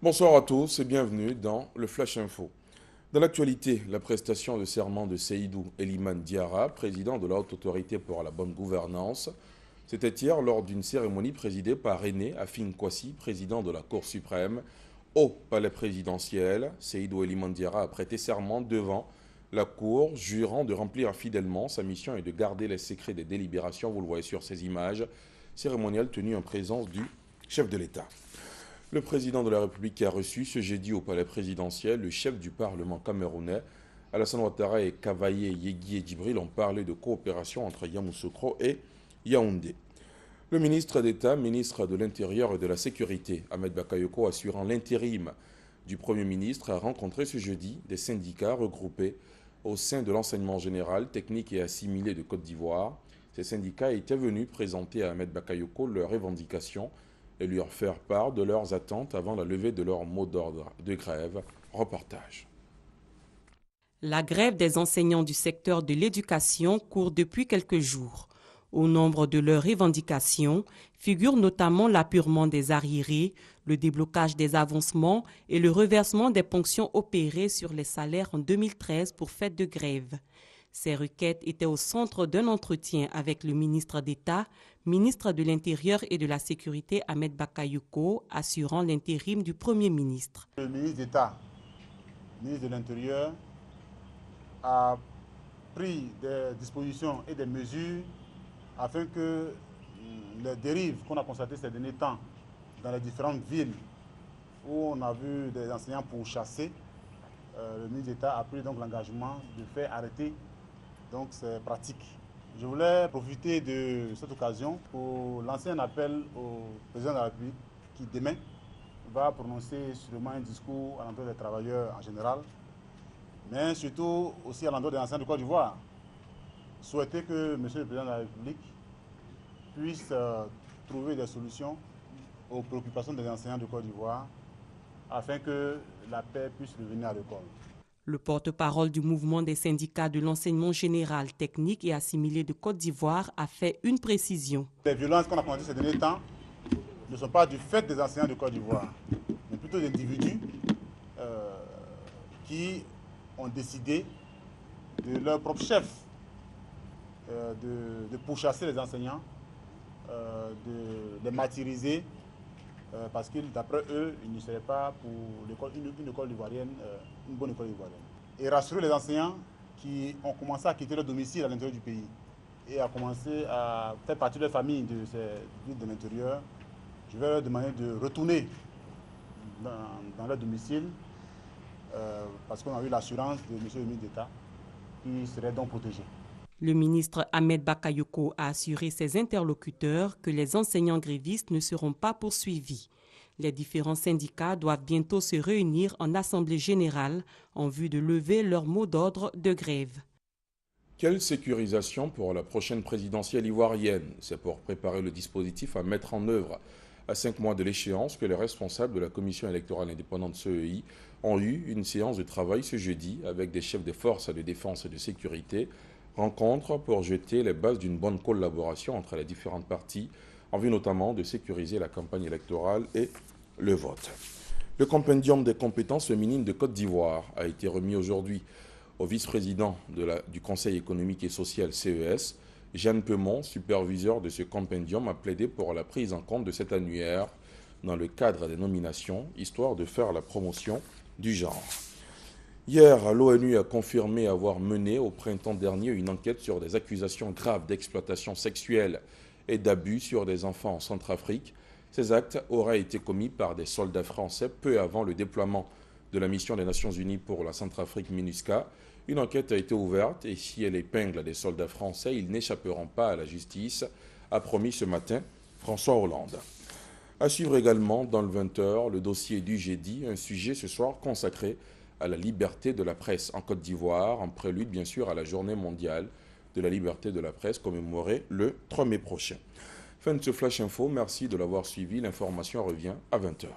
Bonsoir à tous et bienvenue dans le Flash Info. Dans l'actualité, la prestation de serment de Seydou Eliman Diarra, président de la Haute Autorité pour la Bonne Gouvernance. C'était hier lors d'une cérémonie présidée par René Afin Kwasi, président de la Cour suprême. Au palais présidentiel, Seydou Eliman Diarra a prêté serment devant la Cour, jurant de remplir fidèlement sa mission et de garder les secrets des délibérations. Vous le voyez sur ces images cérémoniales tenues en présence du chef de l'État. Le président de la République a reçu ce jeudi au palais présidentiel le chef du Parlement camerounais. Alassane Ouattara et Kavaye Yegui et Djibril ont parlé de coopération entre Yamoussoukro et Yaoundé. Le ministre d'État, ministre de l'Intérieur et de la Sécurité, Ahmed Bakayoko, assurant l'intérim du Premier ministre, a rencontré ce jeudi des syndicats regroupés au sein de l'enseignement général, technique et assimilé de Côte d'Ivoire. Ces syndicats étaient venus présenter à Ahmed Bakayoko leurs revendications et lui faire part de leurs attentes avant la levée de leur mot d'ordre de grève. Reportage. La grève des enseignants du secteur de l'éducation court depuis quelques jours. Au nombre de leurs revendications figurent notamment l'apurement des arriérés, le déblocage des avancements et le reversement des ponctions opérées sur les salaires en 2013 pour fête de grève. Ces requêtes étaient au centre d'un entretien avec le ministre d'État, ministre de l'Intérieur et de la Sécurité Ahmed Bakayoko, assurant l'intérim du Premier ministre. Le ministre d'État, ministre de l'Intérieur, a pris des dispositions et des mesures afin que les dérives qu'on a constatées ces derniers temps dans les différentes villes où on a vu des enseignants pourchassés, le ministre d'État a pris donc l'engagement de faire arrêter donc ces pratiques. Je voulais profiter de cette occasion pour lancer un appel au président de la République qui demain va prononcer sûrement un discours à l'endroit des travailleurs en général, mais surtout aussi à l'endroit des enseignants de Côte d'Ivoire. Souhaiter que M. le président de la République puisse trouver des solutions aux préoccupations des enseignants de Côte d'Ivoire afin que la paix puisse revenir à l'école. Le porte-parole du mouvement des syndicats de l'enseignement général, technique et assimilé de Côte d'Ivoire a fait une précision. Les violences qu'on a constatées ces derniers temps ne sont pas du fait des enseignants de Côte d'Ivoire, mais plutôt d'individus qui ont décidé de leur propre chef de pourchasser les enseignants, de les martyriser, parce que d'après eux, ils ne seraient pas pour une école ivoirienne, une bonne école ivoirienne. Et rassurer les enseignants qui ont commencé à quitter leur domicile à l'intérieur du pays et à commencer à faire partie de leur famille de ces villes de l'intérieur. Je vais leur demander de retourner dans leur domicile parce qu'on a eu l'assurance de M. le ministre d'État qui serait donc protégé. Le ministre Ahmed Bakayoko a assuré ses interlocuteurs que les enseignants grévistes ne seront pas poursuivis. Les différents syndicats doivent bientôt se réunir en assemblée générale en vue de lever leur mot d'ordre de grève. Quelle sécurisation pour la prochaine présidentielle ivoirienne? C'est pour préparer le dispositif à mettre en œuvre à 5 mois de l'échéance que les responsables de la Commission électorale indépendante CEI ont eu une séance de travail ce jeudi avec des chefs des forces de défense et de sécurité. Rencontre pour jeter les bases d'une bonne collaboration entre les différentes parties, en vue notamment de sécuriser la campagne électorale et le vote. Le compendium des compétences féminines de Côte d'Ivoire a été remis aujourd'hui au vice-président du Conseil économique et social CES. Jeanne Peumont, superviseur de ce compendium, a plaidé pour la prise en compte de cet annuaire dans le cadre des nominations, histoire de faire la promotion du genre. Hier, l'ONU a confirmé avoir mené au printemps dernier une enquête sur des accusations graves d'exploitation sexuelle et d'abus sur des enfants en Centrafrique. Ces actes auraient été commis par des soldats français peu avant le déploiement de la mission des Nations Unies pour la Centrafrique MINUSCA. Une enquête a été ouverte et si elle épingle des soldats français, ils n'échapperont pas à la justice, a promis ce matin François Hollande. À suivre également dans le 20h, le dossier du jeudi, un sujet ce soir consacré à la liberté de la presse en Côte d'Ivoire, en prélude bien sûr à la journée mondiale de la liberté de la presse commémorée le 3 mai prochain. Fin de ce Flash Info, merci de l'avoir suivi, l'information revient à 20h.